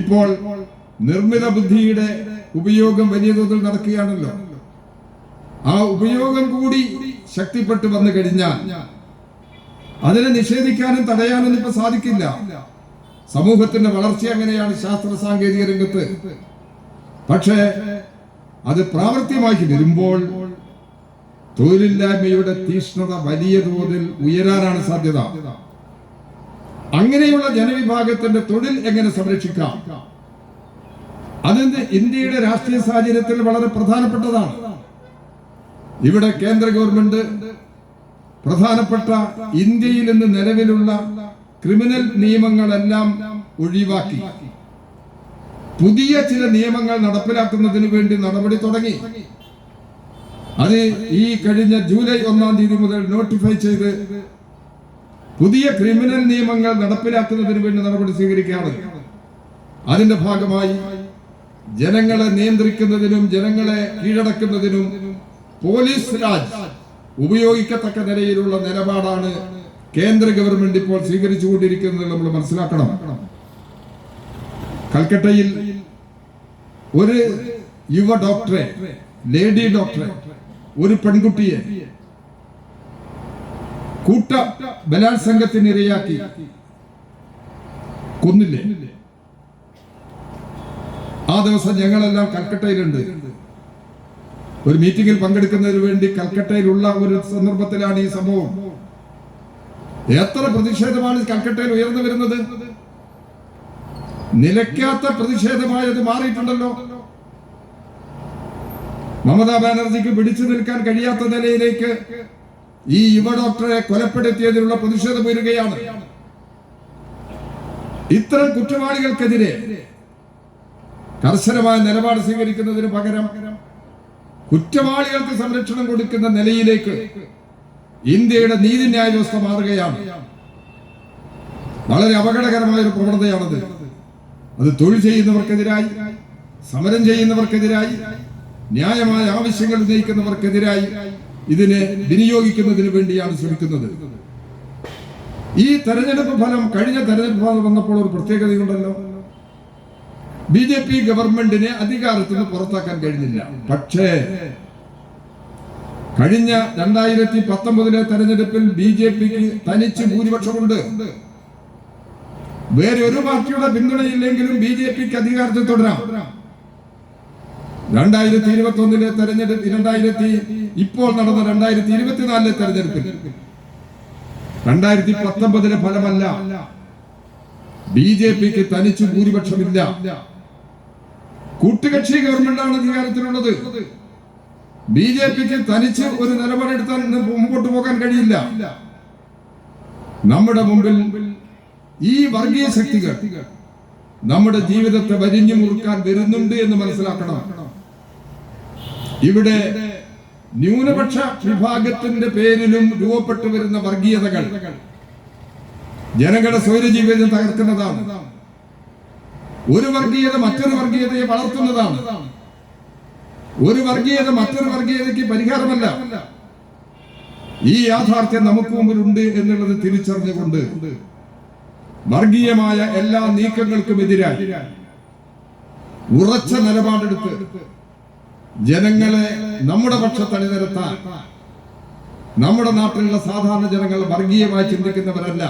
ഇപ്പോൾ നിർമ്മിത ബുദ്ധിയുടെ ഉപയോഗം വലിയ തോതിൽ നടക്കുകയാണല്ലോ. ആ ഉപയോഗം കൂടി ശക്തിപ്പെട്ടു വന്നു കഴിഞ്ഞാൽ അതിനെ നിഷേധിക്കാനും തടയാനൊന്നും ഇപ്പൊ സാധിക്കില്ല. സമൂഹത്തിന്റെ വളർച്ച അങ്ങനെയാണ് ശാസ്ത്ര സാങ്കേതിക രംഗത്ത്. പക്ഷേ അത് പ്രാവർത്തികമാക്കി വരുമ്പോൾ തൊഴിലില്ലായ്മയുടെ തീഷ്ണത വലിയ തോതിൽ ഉയരാനാണ് സാധ്യത. അങ്ങനെയുള്ള ജനവിഭാഗത്തിന്റെ തൊഴിൽ എങ്ങനെ സംരക്ഷിക്കാം? അത് ഇന്ത്യയുടെ രാഷ്ട്രീയ സാഹചര്യത്തിൽ വളരെ പ്രധാനപ്പെട്ടതാണ്. ഇവിടെ കേന്ദ്ര ഗവൺമെന്റ് പ്രധാനപ്പെട്ട ഇന്ത്യയിൽ ഇന്ന് നിലവിലുള്ള ക്രിമിനൽ നിയമങ്ങളെല്ലാം ഒഴിവാക്കി പുതിയ ചില നിയമങ്ങൾ നടപ്പിലാക്കുന്നതിന് വേണ്ടി നടപടി തുടങ്ങി. അത് ഈ കഴിഞ്ഞ ജൂലൈ 1-ാം തീയതി മുതൽ നോട്ടിഫൈ ചെയ്ത് പുതിയ ക്രിമിനൽ നിയമങ്ങൾ നടപ്പിലാക്കുന്നതിന് വേണ്ടി നടപടി സ്വീകരിക്കുകയാണ്. അതിന്റെ ഭാഗമായി ജനങ്ങളെ നിയന്ത്രിക്കുന്നതിനും ജനങ്ങളെ കീഴടക്കുന്നതിനും പോലീസ് രാജ് ഉപയോഗിക്കത്തക്ക നിലയിലുള്ള നിലപാടാണ് കേന്ദ്ര ഗവൺമെന്റ് ഇപ്പോൾ സ്വീകരിച്ചുകൊണ്ടിരിക്കുന്നത്. നമ്മൾ മനസ്സിലാക്കണം. കൽക്കട്ടയിൽ ഒരു യുവ ഡോക്ടറെ, ലേഡി ഡോക്ടറെ, ഒരു പെൺകുട്ടിയെ കൂട്ട ബലാത്സംഗത്തിന് ഇരയാക്കി കൊന്നില്ലേ? ആ ദിവസം ഞങ്ങളെല്ലാം കൽക്കട്ടയിലുണ്ട്. ഒരു മീറ്റിംഗിൽ പങ്കെടുക്കുന്നതിന് വേണ്ടി കൽക്കട്ടയിലുള്ള ഒരു സന്ദർഭത്തിലാണ് ഈ സംഭവം. എത്ര പ്രതിഷേധമാണ് കൽക്കട്ടയിൽ ഉയർന്നു വരുന്നത്! നിലയ്ക്കാത്ത പ്രതിഷേധമായത് മാറിയിട്ടുണ്ടല്ലോ. മമതാ ബാനർജിക്ക് പിടിച്ചു നിൽക്കാൻ കഴിയാത്ത നിലയിലേക്ക് ഈ യുവ ഡോക്ടറെ കൊലപ്പെടുത്തിയതിനുള്ള പ്രതിഷേധം ഉയരുകയാണ്. ഇത്തരം കുറ്റവാളികൾക്കെതിരെ കർശനമായ നിലപാട് സ്വീകരിക്കുന്നതിന് പകരം കുറ്റവാളികൾക്ക് സംരക്ഷണം കൊടുക്കുന്ന നിലയിലേക്ക് ഇന്ത്യയുടെ നീതിന്യായ വ്യവസ്ഥ മാറുകയാണ്. വളരെ അപകടകരമായ ഒരു പ്രവണതയാണത്. അത് തൊഴിൽ ചെയ്യുന്നവർക്കെതിരായി, സമരം ചെയ്യുന്നവർക്കെതിരായി, ന്യായമായ ആവശ്യങ്ങൾ ഉന്നയിക്കുന്നവർക്കെതിരായി ഇതിനെ വിനിയോഗിക്കുന്നതിന് വേണ്ടിയാണ് ശ്രമിക്കുന്നത്. ഈ തെരഞ്ഞെടുപ്പ് ഫലം, കഴിഞ്ഞ തെരഞ്ഞെടുപ്പ് ഫലം വന്നപ്പോൾ ഒരു പ്രത്യേകതയുണ്ടല്ലോ. BJP ഗവൺമെന്റിനെ അധികാരത്തിൽ നിന്ന് പുറത്താക്കാൻ കഴിഞ്ഞില്ല. പക്ഷേ കഴിഞ്ഞ 2019 തെരഞ്ഞെടുപ്പിൽ BJPക്ക് തനിച്ച് ഭൂരിപക്ഷമുണ്ട്. വേറെ ഒരു പാർട്ടിയുടെ പിന്തുണയില്ലെങ്കിലും BJPക്ക് അധികാരത്തിൽ തുടരാം. 2021 തെരഞ്ഞെടുപ്പ്, ഇപ്പോൾ നടന്ന 2024 തെരഞ്ഞെടുപ്പിൽ 2019 ഫലമല്ല, BJPക്ക് തനിച്ച് ഭൂരിപക്ഷമില്ല. കൂട്ടുകക്ഷി ഗവൺമെന്റാണ് അധികാരത്തിലുള്ളത്. BJPക്ക് തനിച്ച് ഒരു നിലപാടെടുത്താൽ മുമ്പോട്ട് പോകാൻ കഴിയില്ല. നമ്മുടെ മുമ്പിൽ ഈ വർഗീയ ശക്തികൾ നമ്മുടെ ജീവിതത്തെ വരിഞ്ഞു മുറുക്കാൻ വരുന്നുണ്ട് എന്ന് മനസ്സിലാക്കണം. ഇവിടെ ന്യൂനപക്ഷ വിഭാഗത്തിന്റെ പേരിലും രൂപപ്പെട്ടു വരുന്ന വർഗീയതകൾ ജനങ്ങളുടെ സ്വൈരജീവിതം തകർക്കുന്നതാണ്. ഒരു വർഗീയത മറ്റൊരു വർഗീയതയെ വളർത്തുന്നതാണ്. ഒരു വർഗീയത മറ്റൊരു വർഗീയതയ്ക്ക് പരിഹാരമല്ല. ഈ യാഥാർത്ഥ്യം നമുക്ക് മുമ്പിലുണ്ട് എന്നുള്ളത് തിരിച്ചറിഞ്ഞുകൊണ്ട് വർഗീയമായ എല്ലാ നീക്കങ്ങൾക്കും എതിരായി ഉറച്ച നിലപാടെടുത്ത് ജനങ്ങളെ നമ്മുടെ പക്ഷത്ത് അണിനിരത്താൻ നമ്മുടെ നാട്ടിലുള്ള സാധാരണ ജനങ്ങൾ വർഗീയമായി ചിന്തിക്കുന്നവരല്ല.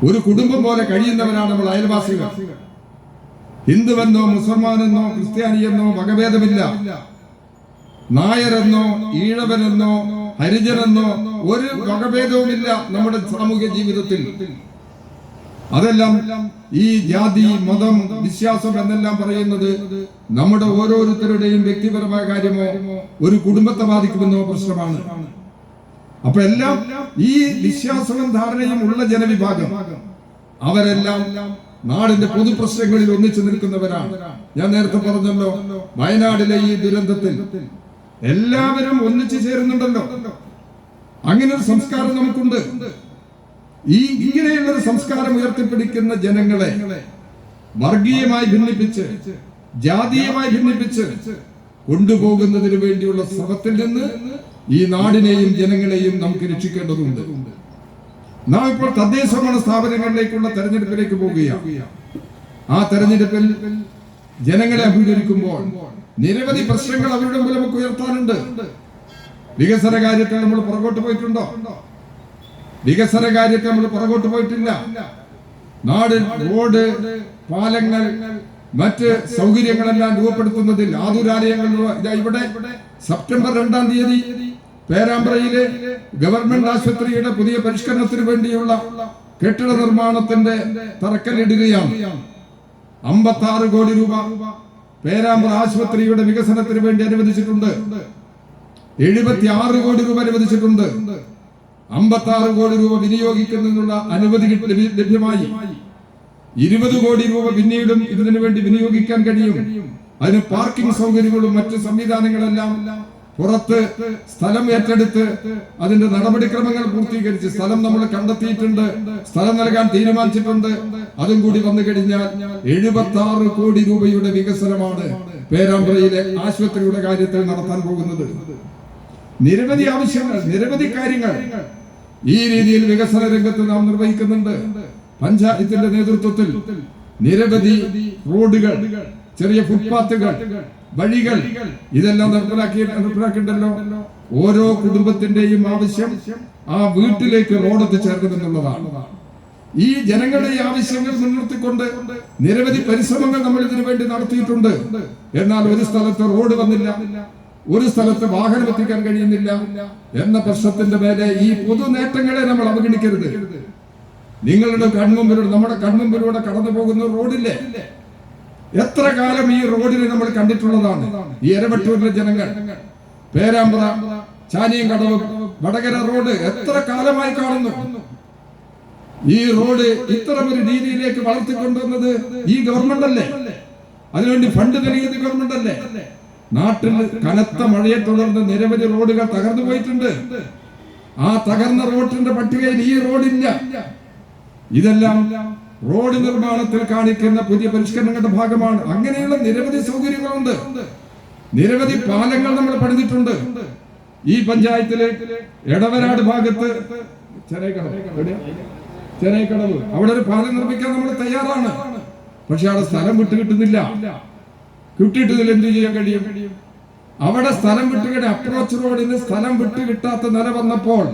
ഒരു കുടുംബം പോലെ കഴിയുന്നവരാണ് നമ്മൾ അയൽവാസികൾ. ഹിന്ദുവെന്നോ മുസൽമാനെന്നോ ക്രിസ്ത്യാനിയെന്നോ വകഭേദമില്ല. നായരെന്നോ ഈഴവനെന്നോ ഹരിജനെന്നോ ഒരു വകഭേദവുമില്ല നമ്മുടെ സാമൂഹ്യ ജീവിതത്തിൽ. അതെല്ലാം ഈ ജാതി മതം വിശ്വാസം എന്നെല്ലാം പറയുന്നത് നമ്മുടെ ഓരോരുത്തരുടെയും വ്യക്തിപരമായ കാര്യമോ ഒരു കുടുംബത്തെ ബാധിക്കുമെന്നോ പ്രശ്നമാണ്. അപ്പൊ എല്ലാം ഈ വിശ്വാസവും ധാരണയും ഉള്ള ജനവിഭാഗം അവരെല്ലാം നാടിന്റെ പൊതുപ്രശ്നങ്ങളിൽ ഒന്നിച്ചു നിൽക്കുന്നവരാണ്. ഞാൻ നേരത്തെ പറഞ്ഞല്ലോ, വയനാടിലെ ഈ ദുരന്തത്തിൽ എല്ലാവരും ഒന്നിച്ചു ചേരുന്നുണ്ടല്ലോ. അങ്ങനെ ഒരു സംസ്കാരം നമുക്കുണ്ട്. ഇങ്ങനെയുള്ള ഒരു സംസ്കാരം ഉയർത്തിപ്പിടിക്കുന്ന ജനങ്ങളെ വർഗീയമായി ഭിന്നിപ്പിച്ച് ജാതീയമായി ഭിന്നിപ്പിച്ച് കൊണ്ടുപോകുന്നതിന് വേണ്ടിയുള്ള ശ്രമത്തിൽ നിന്ന് ഈ നാടിനെയും ജനങ്ങളെയും നമുക്ക് രക്ഷിക്കേണ്ടതുണ്ട്. നാം ഇപ്പോൾ തദ്ദേശ ഭരണ സ്ഥാപനങ്ങളിലേക്കുള്ള തെരഞ്ഞെടുപ്പിലേക്ക് പോകുകയാണ്. ആ തെരഞ്ഞെടുപ്പിൽ ജനങ്ങളെ അഭിമുഖീകരിക്കുമ്പോൾ നിരവധി പ്രശ്നങ്ങൾ അവരുടെ മുമ്പിൽ നമുക്ക് ഉയർത്താനുണ്ട്. വികസന കാര്യത്തിൽ നമ്മൾ പുറകോട്ട് പോയിട്ടുണ്ടോ? വികസന കാര്യത്തിൽ നമ്മൾ പുറകോട്ട് പോയിട്ടില്ല. നാട് റോഡ്, പാലങ്ങൾ, മറ്റ് സൗകര്യങ്ങളെല്ലാം രൂപപ്പെടുത്തുന്നതിൽ ആതുരാലയങ്ങൾ ഇവിടെ സെപ്റ്റംബർ 2-ാം തീയതി പേരാമ്പ്രയിലെ ഗവൺമെന്റ് ആശുപത്രിയുടെ പുതിയ പരിഷ്കരണത്തിന് വേണ്ടിയുള്ള കെട്ടിട നിർമ്മാണത്തിന്റെ തറക്കല്ലിടുകയാണ്. 56 കോടി രൂപ പേരാമ്പ്ര ആശുപത്രിയുടെ വികസനത്തിന് വേണ്ടി അനുവദിച്ചിട്ടുണ്ട്. 76 കോടി രൂപ അനുവദിച്ചിട്ടുണ്ട്. 56 കോടി രൂപ വിനിയോഗിക്കുന്നതിനുള്ള അനുമതി ലഭ്യമായി. 20 കോടി രൂപ പിന്നീടും ഇതിനു വേണ്ടി വിനിയോഗിക്കാൻ കഴിയും. അതിന് പാർക്കിംഗ് സൗകര്യങ്ങളും മറ്റു സംവിധാനങ്ങളെല്ലാം പുറത്ത് സ്ഥലം ഏറ്റെടുത്ത് അതിന്റെ നടപടിക്രമങ്ങൾ പൂർത്തീകരിച്ച് സ്ഥലം നമ്മൾ കണ്ടെത്തിയിട്ടുണ്ട്, സ്ഥലം നൽകാൻ തീരുമാനിച്ചിട്ടുണ്ട്. അതും കൂടി വന്നു കഴിഞ്ഞാൽ 76 കോടി രൂപയുടെ വികസനമാണ് പേരാമ്പ്രയിലെ ആശുപത്രിയുടെ കാര്യത്തിൽ നടത്താൻ പോകുന്നത്. നിരവധി ആവശ്യങ്ങൾ, നിരവധി കാര്യങ്ങൾ ഈ രീതിയിൽ വികസന രംഗത്ത് നാം നിർവഹിക്കുന്നുണ്ട്. പഞ്ചായത്തിന്റെ നേതൃത്വത്തിൽ നിരവധി റോഡുകൾ, ചെറിയ ഫുട്പാത്തുകൾ, വഴികൾ ഇതെല്ലാം നടപ്പിലാക്കിയിട്ടുണ്ടല്ലോ. ഓരോ കുടുംബത്തിന്റെയും ആവശ്യം ആ വീട്ടിലേക്ക് റോഡ് എത്തിച്ചേർക്കുമെന്നുള്ളതാണ്. ഈ ജനങ്ങളുടെ ആവശ്യങ്ങൾ മുൻനിർത്തിക്കൊണ്ട് നിരവധി പരിശ്രമങ്ങൾ നമ്മൾ ഇതിനു വേണ്ടി നടത്തിയിട്ടുണ്ട്. എന്നാൽ ഒരു സ്ഥലത്ത് റോഡ് വന്നില്ല, ഒരു സ്ഥലത്ത് വാഹനം എത്തിക്കാൻ കഴിയുന്നില്ല എന്ന പ്രശ്നത്തിന്റെ മേലെ ഈ പൊതു നേട്ടങ്ങളെ നമ്മൾ അവഗണിക്കരുത്. നിങ്ങളുടെ കൺമുമ്പിലൂടെ, നമ്മുടെ കൺമുമ്പിലൂടെ കടന്നു പോകുന്ന റോഡില്ലേ, എത്ര കാലം ഈ റോഡിനെ നമ്മൾ കണ്ടിട്ടുള്ളതാണ്. ഈ എരവട്ടൂരിലെ ജനങ്ങൾ പേരാമ്പ്ര, ചാനിയങ്കടവ്, വടകര റോഡ് എത്ര കാലമായി കാണുന്നു. ഈ റോഡ് ഇത്തരം ഒരു രീതിയിലേക്ക് വളർത്തിക്കൊണ്ടുവന്നത് ഈ ഗവൺമെന്റ് അല്ലേ? അതിനുവേണ്ടി ഫണ്ട് നൽകിയത് ഗവൺമെന്റ് അല്ലേ? നാട്ടിൽ കനത്ത മഴയെ തുടർന്ന് നിരവധി റോഡുകൾ തകർന്നു പോയിട്ടുണ്ട്. ആ തകർന്ന റോഡിന്റെ പട്ടികയിൽ ഈ റോഡില്ല. ഇതെല്ലാം റോഡ് നിർമ്മാണത്തിൽ കാണിക്കുന്ന പുതിയ പരിഷ്കരണങ്ങളുടെ ഭാഗമാണ്. അങ്ങനെയുള്ള നിരവധി സൗകര്യങ്ങളുണ്ട്. നിരവധി പാലങ്ങൾ നമ്മൾ പണിതിട്ടുണ്ട്. ഈ പഞ്ചായത്തിലെ എടവനാട് ഭാഗത്ത് ചെനൈക്കടവ് അവിടെ ഒരു പാലം നിർമ്മിക്കാൻ നമ്മൾ തയ്യാറാണ്. പക്ഷെ അവിടെ സ്ഥലം വിട്ടുകിട്ടുന്നില്ല. കിട്ടിയിട്ടില്ല, എന്ത് ചെയ്യാൻ കഴിയും? അവിടെ സ്ഥലം വിട്ടുകിട്ട അപ്രോച്ച് റോഡിന് സ്ഥലം വിട്ടുകിട്ടാത്ത നില വന്നപ്പോൾ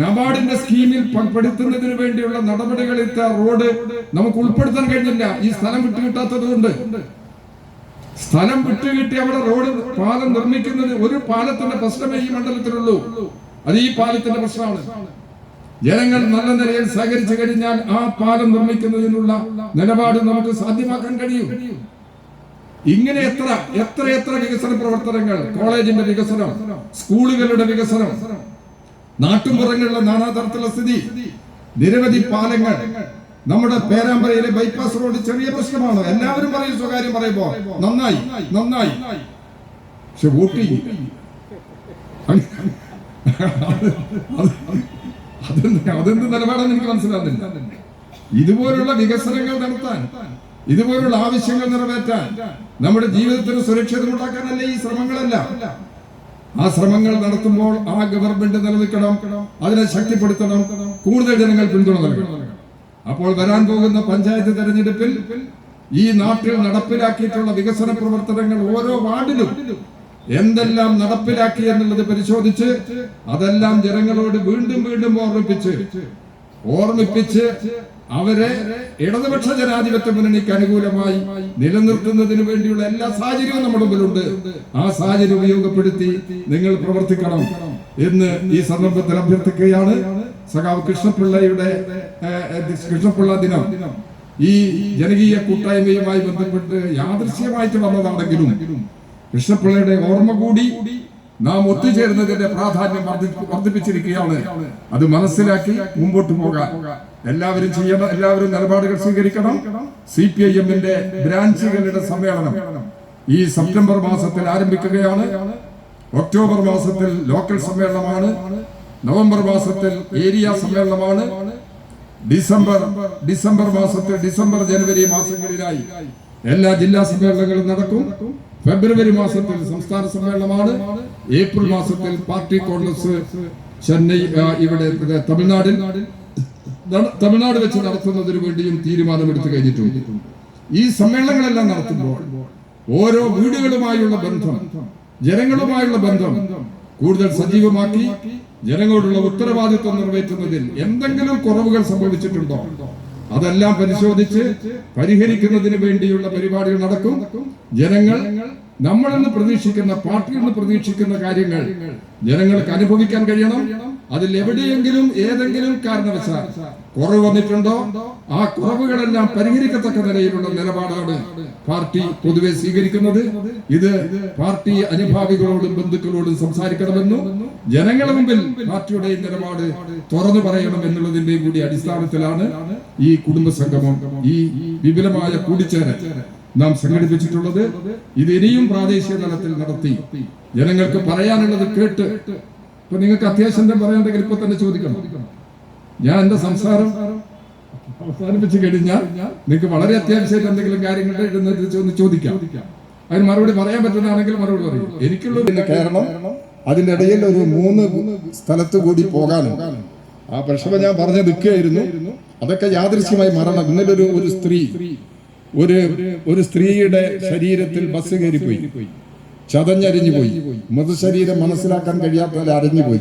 നബാർഡിന്റെ സ്കീമിൽ പെടുത്തുന്നതിന് വേണ്ടിയുള്ള നടപടികളിൽ റോഡ് നമുക്ക് ഉൾപ്പെടുത്താൻ കഴിഞ്ഞില്ല. ഈ സ്ഥലം വിട്ടുകിട്ടാത്തത് കൊണ്ട് സ്ഥലം വിട്ടുകിട്ടി അവിടെ റോഡ് പാലം നിർമ്മിക്കുന്നത് ഒരു പാലത്തിന്റെ പ്രശ്നമേ ഈ മണ്ഡലത്തിലുള്ളൂ. അത് ഈ പാലത്തിന്റെ പ്രശ്നമാണ്. ജനങ്ങൾ നല്ല നിലയിൽ സഹകരിച്ചു കഴിഞ്ഞാൽ ആ പാലം നിർമ്മിക്കുന്നതിനുള്ള നിലപാട് നമുക്ക് സാധ്യമാക്കാൻ കഴിയും. ഇങ്ങനെ എത്ര എത്ര എത്ര വികസന പ്രവർത്തനങ്ങൾ, കോളേജിന്റെ വികസനം, സ്കൂളുകളുടെ വികസനം, നാട്ടുമ്പുറങ്ങളിലെ നാനാതരത്തിലുള്ള സ്ഥിതി, നിരവധി പാലങ്ങൾ. നമ്മുടെ പേരാമ്പ്രയിലെ ബൈപ്പാസ് റോഡ് ചെറിയ പ്രശ്നമാണ്. എല്ലാവരും പറയും, സ്വകാര്യം പറയുമ്പോ നന്നായി നന്നായി, പക്ഷെ വോട്ട് ചെയ്യും. അതെന്ത് നിലപാടാന്ന് എനിക്ക് മനസ്സിലാകുന്നില്ല. ഇതുപോലുള്ള വികസനങ്ങൾ നടത്താൻ ഇതുപോലുള്ള ആവശ്യങ്ങൾ നിറവേറ്റാൻ, നമ്മുടെ ജീവിതത്തിന് സുരക്ഷിതമുണ്ടാക്കാനല്ലേ ഈ ശ്രമങ്ങളെല്ലാം. ആ ശ്രമങ്ങൾ നടത്തുമ്പോൾ ആ ഗവൺമെന്റ് നിലനിൽക്കണം, അതിനെ ശക്തിപ്പെടുത്തണം, കൂടുതൽ ജനങ്ങൾ പിന്തുണ നൽകണം. അപ്പോൾ വരാൻ പോകുന്ന പഞ്ചായത്ത് തെരഞ്ഞെടുപ്പിൽ ഈ നാട്ടിൽ നടപ്പിലാക്കിയിട്ടുള്ള വികസന പ്രവർത്തനങ്ങൾ ഓരോ വാർഡിലും എന്തെല്ലാം നടപ്പിലാക്കി എന്നുള്ളത് പരിശോധിച്ച് അതെല്ലാം ജനങ്ങളോട് വീണ്ടും വീണ്ടും ഓർമ്മിപ്പിച്ച് അവരെ ഇടതുപക്ഷ ജനാധിപത്യ മുന്നണിക്ക് അനുകൂലമായി നിലനിർത്തുന്നതിന് വേണ്ടിയുള്ള എല്ലാ സാഹചര്യവും നമ്മുടെ മുമ്പിലുണ്ട്. ആ സാഹചര്യം ഉപയോഗപ്പെടുത്തി നിങ്ങൾ പ്രവർത്തിക്കണം എന്ന് ഈ സന്ദർഭത്തിൽ അഭ്യർത്ഥിക്കുകയാണ്. സഖാവ് കൃഷ്ണപിള്ള ദിനം ഈ ജനകീയ കൂട്ടായ്മയുമായി ബന്ധപ്പെട്ട് യാദൃശ്യമായിട്ട് വന്നതാണെങ്കിലും കൃഷ്ണപിള്ളയുടെ ഓർമ്മ കൂടി നാം ഒത്തുചേർന്നതിന്റെ പ്രാധാന്യം വർദ്ധിപ്പിച്ചിരിക്കുകയാണ്. അത് മനസ്സിലാക്കി മുമ്പോട്ട് പോകാൻ എല്ലാവരും ചെയ്യണം. എല്ലാവരും നിലപാടുകൾ സ്വീകരിക്കണം. CPIM-ന്റെ ബ്രാഞ്ചുകളുടെ സമ്മേളനം ഈ സെപ്റ്റംബർ മാസത്തിൽ ആരംഭിക്കുകയാണ്. ഒക്ടോബർ മാസത്തിൽ ലോക്കൽ സമ്മേളനമാണ്. നവംബർ മാസത്തിൽ ഏരിയ സമ്മേളനമാണ്. ഡിസംബർ മാസത്തിൽ ജനുവരി മാസങ്ങളിലായി എല്ലാ ജില്ലാ സമ്മേളനങ്ങളും നടക്കും. ഫെബ്രുവരി മാസത്തിൽ സംസ്ഥാന സമ്മേളനമാണ്. ഏപ്രിൽ മാസത്തിൽ പാർട്ടി കോൺഗ്രസ് ചെന്നൈ ഇവിടെ തമിഴ്നാട് വെച്ച് നടത്തുന്നതിന് വേണ്ടിയും തീരുമാനമെടുത്തു കഴിഞ്ഞിട്ടുണ്ട്. ഈ സമ്മേളനങ്ങളെല്ലാം നടത്തുമ്പോൾ ഓരോ വീടുകളുമായുള്ള ബന്ധം, ജനങ്ങളുമായുള്ള ബന്ധം കൂടുതൽ സജീവമാക്കി ജനങ്ങളോടുള്ള ഉത്തരവാദിത്വം നിറവേറ്റുന്നതിൽ എന്തെങ്കിലും കുറവുകൾ സംഭവിച്ചിട്ടുണ്ടോ അതെല്ലാം പരിശോധിച്ച് പരിഹരിക്കുന്നതിന് വേണ്ടിയുള്ള പരിപാടികൾ നടക്കും. ജനങ്ങൾ നമ്മളിൽ നിന്ന് പ്രതീക്ഷിക്കുന്ന, പാർട്ടിയിൽ നിന്ന് പ്രതീക്ഷിക്കുന്ന കാര്യങ്ങൾ ജനങ്ങൾക്ക് അനുഭവിക്കാൻ കഴിയണം. അതിൽ എവിടെയെങ്കിലും ഏതെങ്കിലും കാരണവശാൽ കുറവ് വന്നിട്ടുണ്ടോ ആ കുറവുകളെല്ലാം പരിഹരിക്കത്തക്ക നിലയിലുള്ള നിലപാടാണ് പാർട്ടി പൊതുവെ സ്വീകരിക്കുന്നത്. ഇത് പാർട്ടി അനുഭാവികളോടും ബന്ധുക്കളോടും സംസാരിക്കണമെന്നും ജനങ്ങളുടെ മുമ്പിൽ പാർട്ടിയുടെ നിലപാട് തുറന്നു പറയണം എന്നുള്ളതിന്റെയും കൂടി അടിസ്ഥാനത്തിലാണ് ഈ കുടുംബ സംഗമം, ഈ വിപുലമായ കൂടിച്ചേരൽ നാം സംഘടിപ്പിച്ചിട്ടുള്ളത്. ഇത് ഇനിയും പ്രാദേശിക തലത്തിൽ നടത്തി ജനങ്ങൾക്ക് പറയാനുള്ളത് കേട്ട്, ഇപ്പൊ നിങ്ങൾക്ക് അത്യാവശ്യം പറയാണ്ടെങ്കിൽ ഇപ്പൊ തന്നെ ചോദിക്കണം. ഞാൻ എന്റെ സംസാരം അവസാനിപ്പിച്ചു കഴിഞ്ഞാൽ നിങ്ങൾക്ക് വളരെ അത്യാവശ്യമായിട്ട് എന്തെങ്കിലും കാര്യങ്ങൾ ഒന്ന് ചോദിക്കാം. അതിന് മറുപടി പറയാൻ പറ്റുന്നതാണെങ്കിൽ മറുപടി പറയും. എനിക്കുള്ള കാരണം അതിന്റെ ഇടയിൽ ഒരു 3 സ്ഥലത്ത് കൂടി പോകാനും ആ പ്രശ്നം ഞാൻ പറഞ്ഞു നിൽക്കുകയായിരുന്നു. അതൊക്കെ യാദൃശ്യമായി മരണം. ഇന്നലെ ഒരു സ്ത്രീയുടെ ശരീരത്തിൽ ബസ് കയറിപ്പോയി, ചതഞ്ഞരിഞ്ഞു പോയി. മൃതശരീരം മനസ്സിലാക്കാൻ കഴിയാത്ത അരഞ്ഞുപോയി.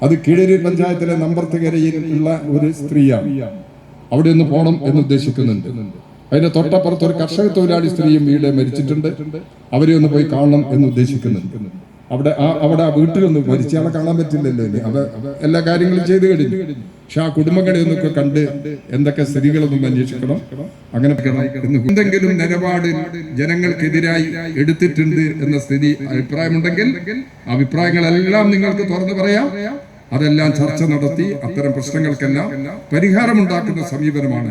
അത് കീഴേരി പഞ്ചായത്തിലെ നമ്പർത്തുകരയിൽ ഉള്ള ഒരു സ്ത്രീയാണ്. അവിടെ ഒന്ന് പോകണം എന്ന് ഉദ്ദേശിക്കുന്നുണ്ട്. അതിന്റെ തൊട്ടപ്പുറത്ത് ഒരു കർഷക തൊഴിലാളി സ്ത്രീയും വീട് മരിച്ചിട്ടുണ്ട്. അവരെ ഒന്ന് പോയി കാണണം എന്ന് ഉദ്ദേശിക്കുന്നുണ്ട്. അവിടെ ആ വീട്ടിലൊന്ന് മരിച്ചയാളെ കാണാൻ പറ്റില്ലല്ലോ. എല്ലാ കാര്യങ്ങളും ചെയ്തു കഴിഞ്ഞു. പക്ഷെ ആ കുടുംബങ്ങളെ ഒന്നൊക്കെ കണ്ട് എന്തൊക്കെ സ്ഥിതികളൊന്നും അന്വേഷിക്കണം. അങ്ങനെ എന്തെങ്കിലും നിലപാട് ജനങ്ങൾക്കെതിരായി എടുത്തിട്ടുണ്ട് എന്ന അഭിപ്രായമുണ്ടെങ്കിൽ അഭിപ്രായങ്ങളെല്ലാം നിങ്ങൾക്ക് തുറന്നു പറയാം. അതെല്ലാം ചർച്ച നടത്തി അത്തരം പ്രശ്നങ്ങൾക്കെല്ലാം പരിഹാരമുണ്ടാക്കുന്ന സമീപനമാണ്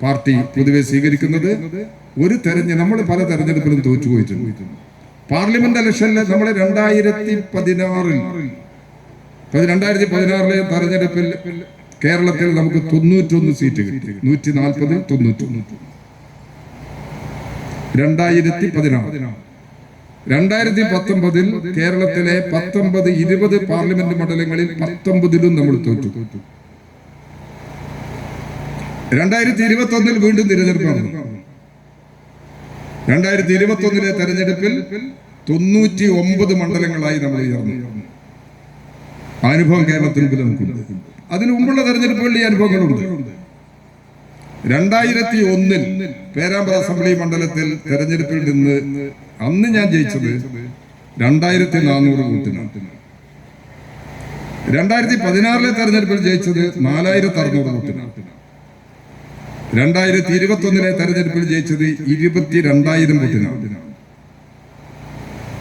പാർട്ടി പൊതുവെ സ്വീകരിക്കുന്നത്. നമ്മൾ പല തെരഞ്ഞെടുപ്പിലും തോറ്റുപോയിട്ടുണ്ട്. പാർലമെന്റ് ഇലക്ഷനിൽ നമ്മൾ 2016 തെരഞ്ഞെടുപ്പിൽ കേരളത്തിൽ നമുക്ക് 91 സീറ്റ് കിട്ടി. 140 91. 2019 കേരളത്തിലെ 19, 20 പാർലമെന്റ് മണ്ഡലങ്ങളിൽ 19ലും നമ്മൾ തോറ്റു. 2021 വീണ്ടും തിരഞ്ഞെടുപ്പ് നടന്നു. 2021 തെരഞ്ഞെടുപ്പിൽ 99 മണ്ഡലങ്ങളായി നമ്മൾ ഉയർന്നു. അനുഭവം കേരളത്തിൽ നമുക്കുണ്ട്. അതിനു മുമ്പുള്ള തെരഞ്ഞെടുപ്പുകളിൽ ഈ അനുഭവങ്ങളുണ്ട്. 2001 പേരാമ്പ്ര അസംബ്ലി മണ്ഡലത്തിൽ തെരഞ്ഞെടുപ്പിൽ നിന്ന് അന്ന് ഞാൻ ജയിച്ചത് 2400 വോട്ടിനാണ്. 2016 തെരഞ്ഞെടുപ്പിൽ ജയിച്ചത് 4600 വോട്ടിനാണ്. 2021 തെരഞ്ഞെടുപ്പിൽ ജയിച്ചത് 22,000 വോട്ടിനാണ്.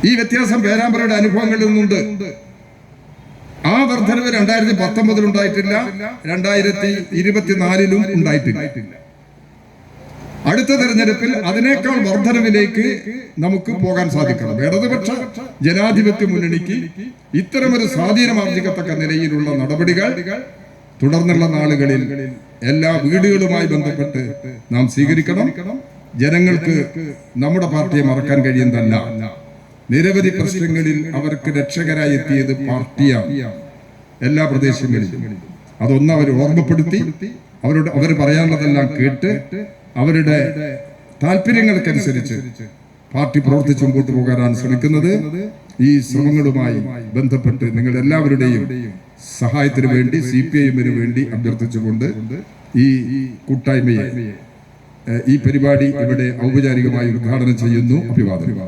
ഈ വ്യത്യാസം പേരാമ്പ്രയുടെ അനുഭവങ്ങളിൽ നിന്നുണ്ട്. ആ വർധനവ് 2019 ഉണ്ടായിട്ടില്ല, 2024 ഉണ്ടായിട്ടില്ല. അടുത്ത തെരഞ്ഞെടുപ്പിൽ അതിനേക്കാൾ വർധനവിലേക്ക് നമുക്ക് പോകാൻ സാധിക്കണം. ഇടതുപക്ഷ ജനാധിപത്യ മുന്നണിക്ക് ഇത്തരമൊരു സ്വാധീനമാർജിക്കത്തക്ക നിലയിലുള്ള നടപടികൾ തുടർന്നുള്ള നാളുകളിൽ എല്ലാ വീടുകളുമായി ബന്ധപ്പെട്ട് നാം സ്വീകരിക്കണം. ജനങ്ങൾക്ക് നമ്മുടെ പാർട്ടിയെ മറക്കാൻ കഴിയുന്നതല്ല. നിരവധി പ്രശ്നങ്ങളിൽ അവർക്ക് രക്ഷകരായി എത്തിയത് പാർട്ടിയാണ് എല്ലാ പ്രദേശങ്ങളിലും. അതൊന്ന് അവർ ഓർമ്മപ്പെടുത്തി അവർ പറയാനുള്ളതെല്ലാം കേട്ട് അവരുടെ താല്പര്യങ്ങൾക്കനുസരിച്ച് പാർട്ടി പ്രവർത്തിച്ച് മുമ്പോട്ട് പോകാനാണ് ശ്രമിക്കുന്നത്. ഈ ശ്രമങ്ങളുമായി ബന്ധപ്പെട്ട് നിങ്ങൾ എല്ലാവരുടെയും സഹായത്തിന് വേണ്ടി CPIM-ന് വേണ്ടി അഭ്യർത്ഥിച്ചുകൊണ്ട് ഈ കൂട്ടായ്മയെ ഈ പരിപാടി ഇവിടെ ഔപചാരികമായി ഉദ്ഘാടനം ചെയ്യുന്നു. അഭിവാദനം.